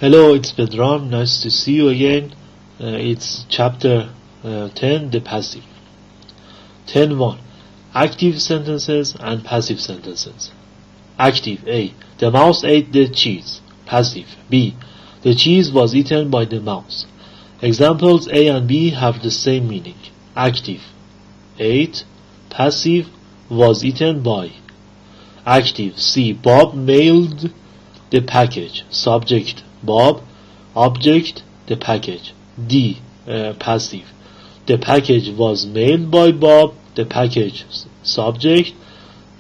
Hello, it's Bedran. Nice to see you again. It's chapter 10, the passive. 10.1. Active sentences and passive sentences. Active A. The mouse ate the cheese. Passive B. The cheese was eaten by the mouse. Examples A and B have the same meaning. Active ate. Passive was eaten by. Active C. Bob mailed the package. Subject Bob. Object the package. D. Passive. The package was mailed by Bob. The package subject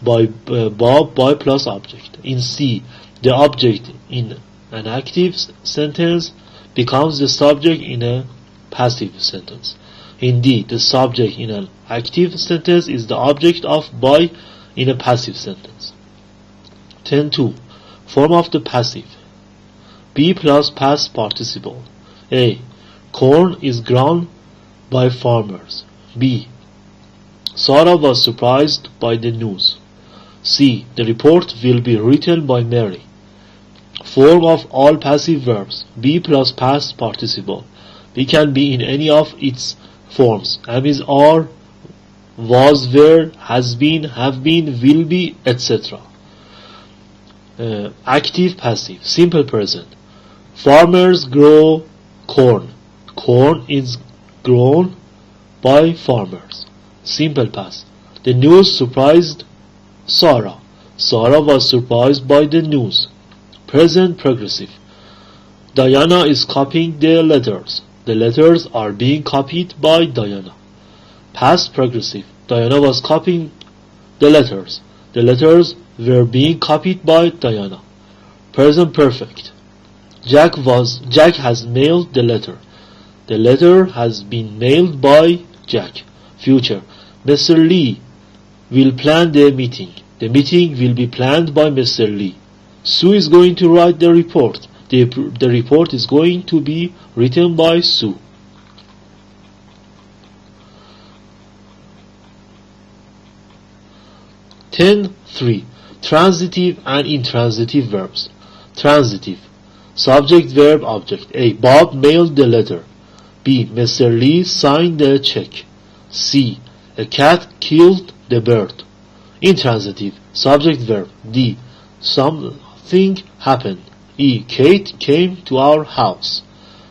by Bob by plus object. In C, the object in an active sentence becomes the subject in a passive sentence. In D, the subject in an active sentence is the object of by in a passive sentence. 10.2. Form of the passive. B plus past participle. A. Corn is grown by farmers. B. Sarah was surprised by the news. C. The report will be written by Mary. Form of all passive verbs. Be plus past participle. Be can be in any of its forms. Am is, are, was, were, has been, have been, will be, etc. Active passive. Simple present. Farmers grow corn. Corn is grown by farmers. Simple past. The news surprised Sarah. Sarah was surprised by the news. Present progressive. Diana is copying the letters. The letters are being copied by Diana. Past progressive. Diana was copying the letters. The letters were being copied by Diana. Present perfect. Jack has mailed the letter. The letter has been mailed by Jack. Future. Mr. Lee will plan the meeting. The meeting will be planned by Mr. Lee. Sue is going to write the report. The report is going to be written by Sue. Ten 3. Transitive and intransitive verbs. Transitive. Subject, verb, object. A. Bob mailed the letter. B. Mr. Lee signed the check. C. A cat killed the bird. Intransitive. Subject, verb. D. Something happened. E. Kate came to our house.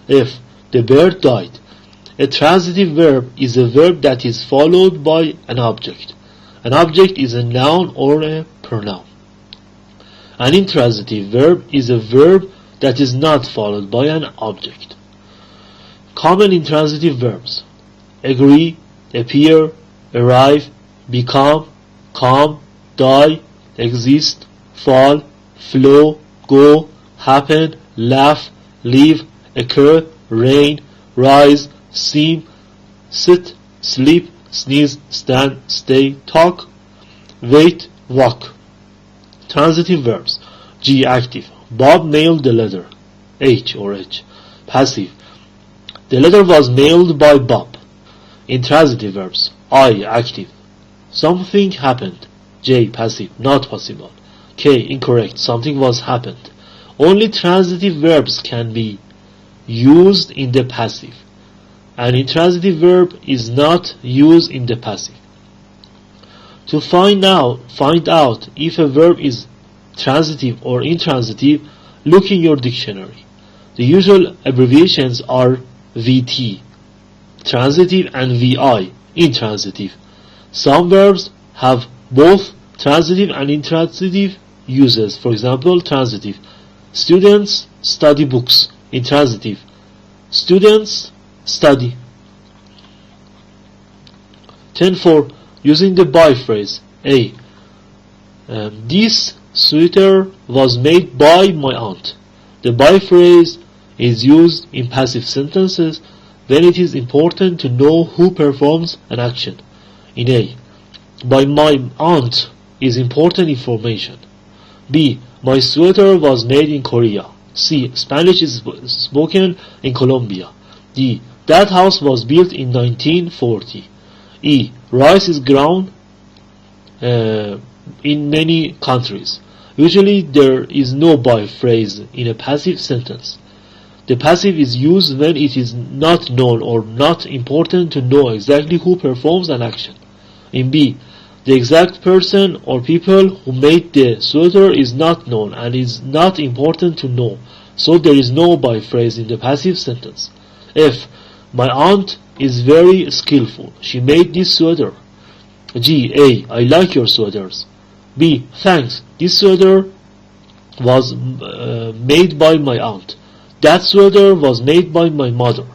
F. The bird died. A transitive verb is a verb that is followed by an object. An object is a noun or a pronoun. An intransitive verb is a verb that is not followed by an object. Common intransitive verbs. Agree, appear, arrive, become, come, die, exist, fall, flow, go, happen, laugh, live, occur, rain, rise, seem, sit, sleep, sneeze, stand, stay, talk, wait, walk. Transitive verbs. G. Active. Bob mailed the letter. H or H. Passive. The letter was mailed by Bob. Intransitive verbs. I. Active. Something happened. J. Passive. Not possible. K. Incorrect. Something was happened. Only transitive verbs can be used in the passive. An intransitive verb is not used in the passive. To find out if a verb is transitive or intransitive, look in your dictionary. The usual abbreviations are VT, transitive, and VI, intransitive. Some verbs have both transitive and intransitive uses. For example, transitive. Students study books. Intransitive. Students study. 10.4. Using the by phrase. A. This sweater was made by my aunt. The by phrase is used in passive sentences when it is important to know who performs an action. In A. By my aunt is important information. B. My sweater was made in Korea. C. Spanish is spoken in Colombia. D. That house was built in 1940. E. Rice is grown in many countries. Usually there is no by phrase in a passive sentence. The passive is used when it is not known or not important to know exactly who performs an action. In B, the exact person or people who made the sweater is not known and is not important to know, so there is no by phrase in the passive sentence. F, my aunt is very skillful. She made this sweater. G, A, I like your sweaters. B, thanks. This sweater was made by my aunt. That sweater was made by my mother.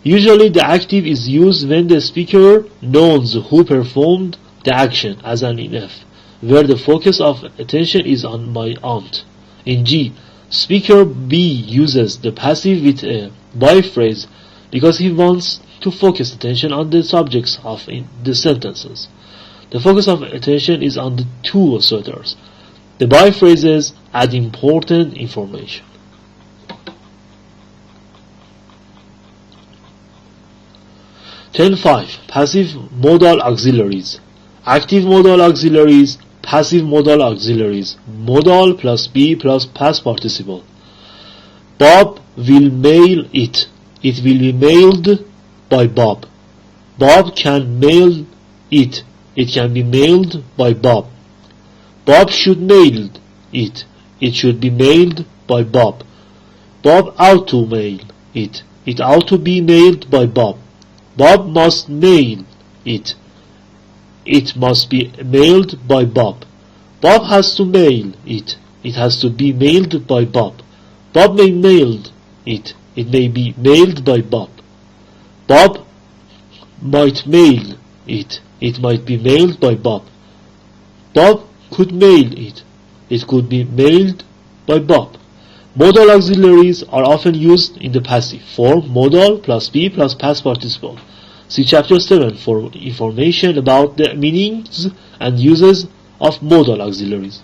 Usually the active is used when the speaker knows who performed the action, as in F, where the focus of attention is on my aunt. In G, speaker B uses the passive with a by phrase because he wants to focus attention on the subjects of the sentences. The focus of attention is on the two sweaters. The by phrases add important information. (10.5) Passive modal auxiliaries. Active modal auxiliaries, passive modal auxiliaries. Modal plus be plus past participle. Bob will mail it. It will be mailed by Bob. Bob can mail it. It can be mailed by Bob. Bob should mail it. It should be mailed by Bob. Bob ought to mail it. It ought to be mailed by Bob. Bob must mail it. It must be mailed by Bob. Bob has to mail it. It has to be mailed by Bob. Bob may mail it. It may be mailed by Bob. Bob might mail it. It might be mailed by Bob. Bob could mail it. It could be mailed by Bob. Modal auxiliaries are often used in the passive form, modal plus be plus past participle. See chapter 7 for information about the meanings and uses of modal auxiliaries.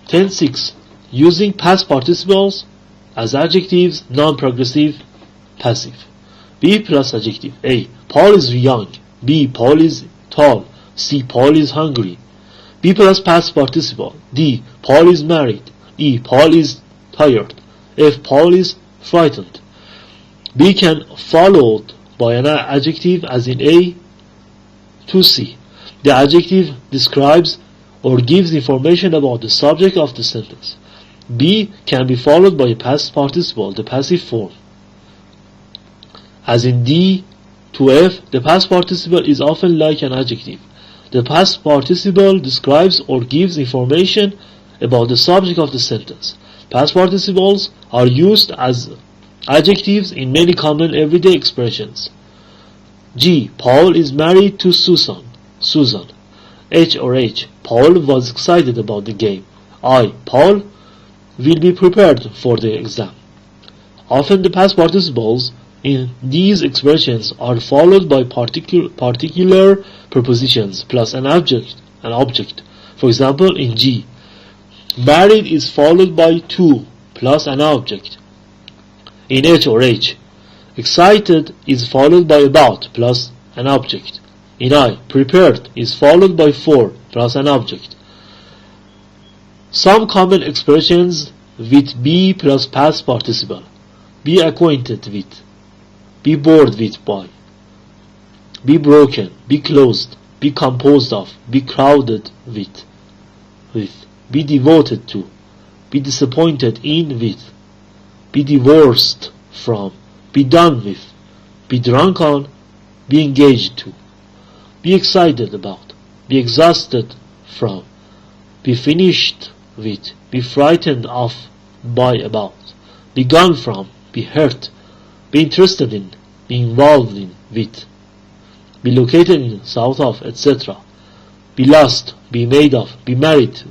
10.6 Using past participles as adjectives, non-progressive, passive. B plus adjective. A, Paul is young. B, Paul is tall. C, Paul is hungry. B plus past participle. D, Paul is married. E, Paul is tired. F, Paul is frightened. B can followed by an adjective as in A to C. The adjective describes or gives information about the subject of the sentence. B can be followed by a past participle, the passive form. As in D to F, the past participle is often like an adjective. The past participle describes or gives information about the subject of the sentence. Past participles are used as adjectives in many common everyday expressions. G. Paul is married to Susan. H or H. Paul was excited about the game. I. Paul will be prepared for the exam. Often the past participles in these expressions are followed by particular prepositions plus an object. For example, in G, married is followed by to plus an object. In H or H, excited is followed by about plus an object. In I, prepared is followed by for plus an object. Some common expressions with be plus past participle. Be acquainted with. Be bored with by. Be broken. Be closed. Be composed of. Be crowded with. Be devoted to. Be disappointed in with. Be divorced from. Be done with. Be drunk on. Be engaged to. Be excited about. Be exhausted from. Be finished with. Be frightened of, by, about. Be gone from. Be hurt. Be interested in. Be involved in, with. Be located in, south of, etc. Be lost. Be made of. Be married to.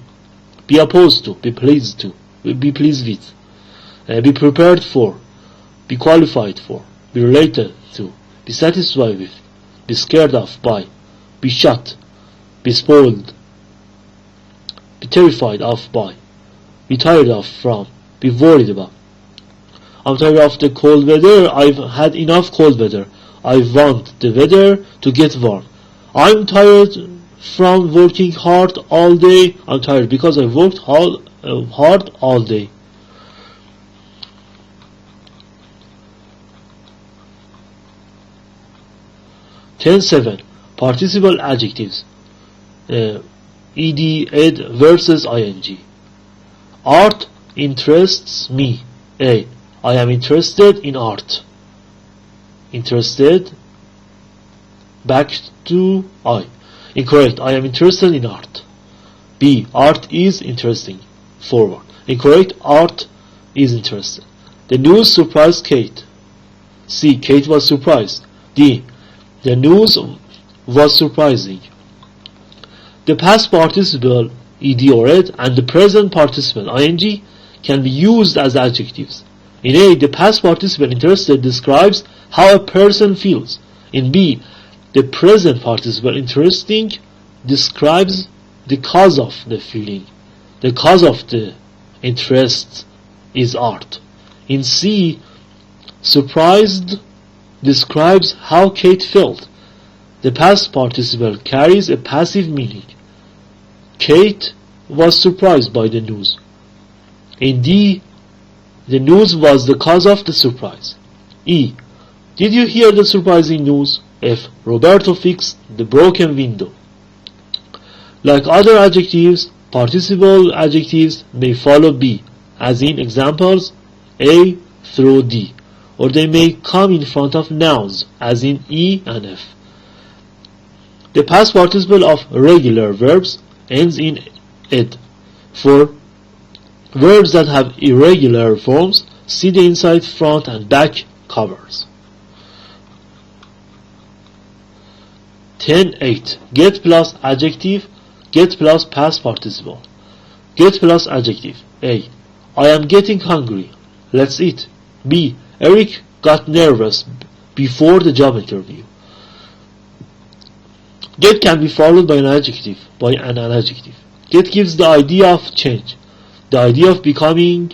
Be opposed to. Be pleased to. Be pleased with. Be prepared for. Be qualified for. Be related to. Be satisfied with. Be scared of, by. Be shot. Be spoiled. Be terrified of, by. Be tired of, from. Be worried about. I'm tired of the cold weather. I've had enough cold weather. I want the weather to get warm. I'm tired from working hard all day. I'm tired because I worked hard all day. 10.7. Participle adjectives. Ed, ed versus ing. Art interests me. A. I am interested in art. Interested. Back to I. Incorrect. I am interested in art. B. Art is interesting. Forward. Incorrect. Art is interesting. The news surprised Kate. C. Kate was surprised. D. The news was surprising. The past participle ed or ed and the present participle ing can be used as adjectives. In A, the past participle interested describes how a person feels. In B, the present participle interesting describes the cause of the feeling. The cause of the interest is art. In C, surprised describes how Kate felt. The past participle carries a passive meaning. Kate was surprised by the news. In D, the news was the cause of the surprise. E, did you hear the surprising news? F, Roberto fixed the broken window. Like other adjectives, participle adjectives may follow B, as in examples A through D, or they may come in front of nouns, as in E and F. The past participle of regular verbs ends in ed. For verbs that have irregular forms, see the inside, front, and back covers. 10.8. Get plus adjective, get plus past participle. Get plus adjective. A. I am getting hungry. Let's eat. B. Eric got nervous before the job interview. Get can be followed by an adjective. Get gives the idea of change, the idea of becoming,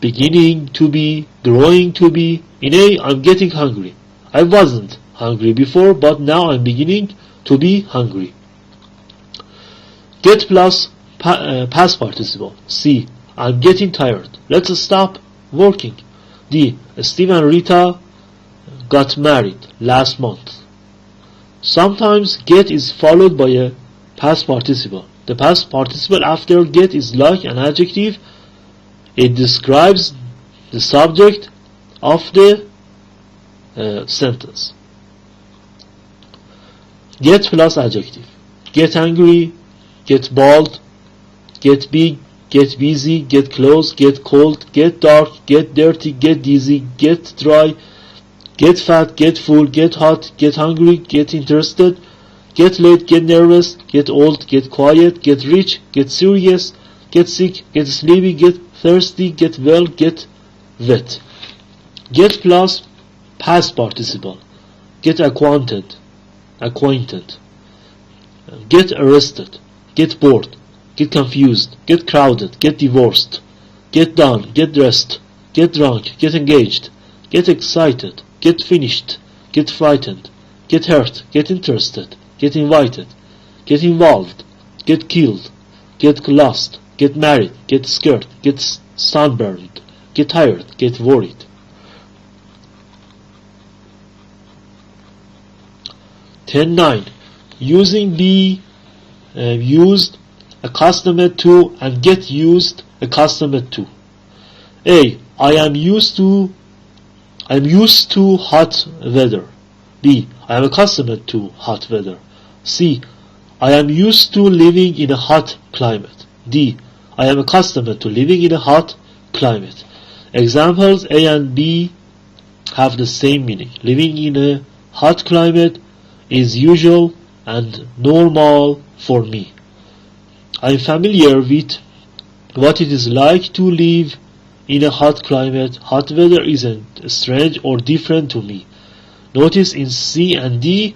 beginning to be, growing to be. In A, I'm getting hungry. I wasn't hungry before, but now I'm beginning to be hungry. Get plus past participle. C. I'm getting tired. Let's stop working. D. Steve and Rita got married last month. Sometimes get is followed by a past participle. The past participle after get is like an adjective. It describes the subject of the sentence. Get plus adjective. Get angry, get bald, get big, get busy, get close, get cold, get dark, get dirty, get dizzy, get dry, get fat, get full, get hot, get hungry, get interested, get late, get nervous, get old, get quiet, get rich, get serious, get sick, get sleepy, get thirsty, get well, get wet. Get plus past participle. Get acquainted, get arrested, get bored, get confused, get crowded, get divorced, get done, get dressed, get drunk, get engaged, get excited, get finished, get frightened, get hurt, get interested, get invited, get involved, get killed, get lost, get married, get scared, get sunburned, get tired, get worried. 10.9. Using be used, accustomed to, and get used, accustomed to. A. I am used to hot weather. B. I am accustomed to hot weather. C. I am used to living in a hot climate. D. I am accustomed to living in a hot climate. Examples A and B have the same meaning. Living in a hot climate is usual and normal for me. I am familiar with what it is like to live in a hot climate. Hot weather isn't strange or different to me. Notice in C and D,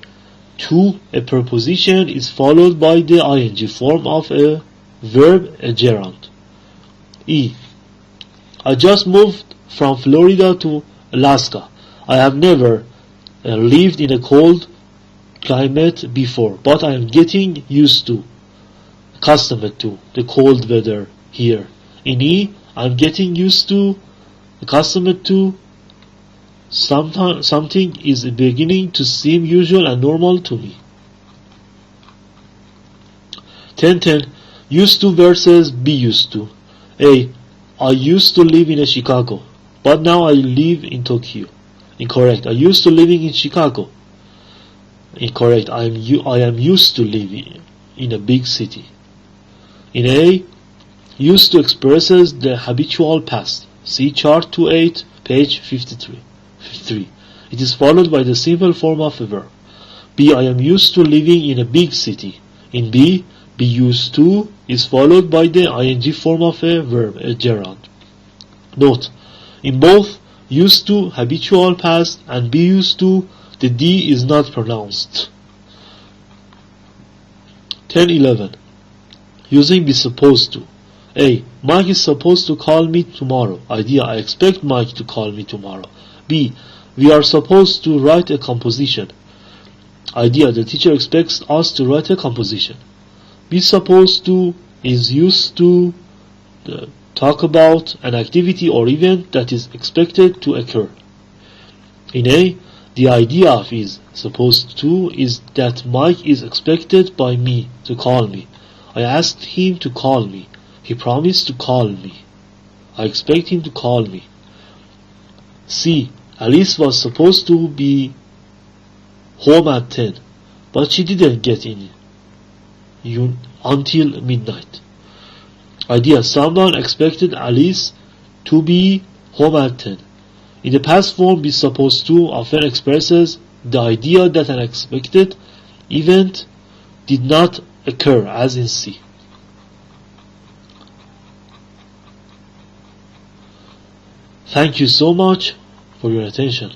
to a preposition is followed by the ing form of a verb, a gerund. E. I just moved from Florida to Alaska. I have never lived in a cold climate before, but I am getting used to, accustomed to the cold weather here. In E, I'm getting used to, accustomed to Something is beginning to seem usual and normal to me. 10-10. Used to versus be used to. A. I used to live in Chicago, but now I live in Tokyo. Incorrect. I used to living in Chicago. Incorrect. I am used to living in a big city. In A, used to expresses the habitual past. See chart 28, page 53. It is followed by the simple form of a verb. B. I am used to living in a big city. In B, be used to is followed by the ing form of a verb, a gerund. Note, in both used to, habitual past, and be used to, the D is not pronounced. 10-11. Using be supposed to. A. Mike is supposed to call me tomorrow. Idea, I expect Mike to call me tomorrow. B. We are supposed to write a composition. Idea, the teacher expects us to write a composition. Be supposed to is used to talk about an activity or event that is expected to occur. In A, the idea of is supposed to is that Mike is expected by me to call me. I asked him to call me. He promised to call me. I expect him to call me. C. Alice was supposed to be home at 10, but she didn't get in until midnight. Idea, someone expected Alice to be home at 10. In the past form, be supposed to often expresses the idea that an expected event did not occur, as in C. Thank you so much for your attention.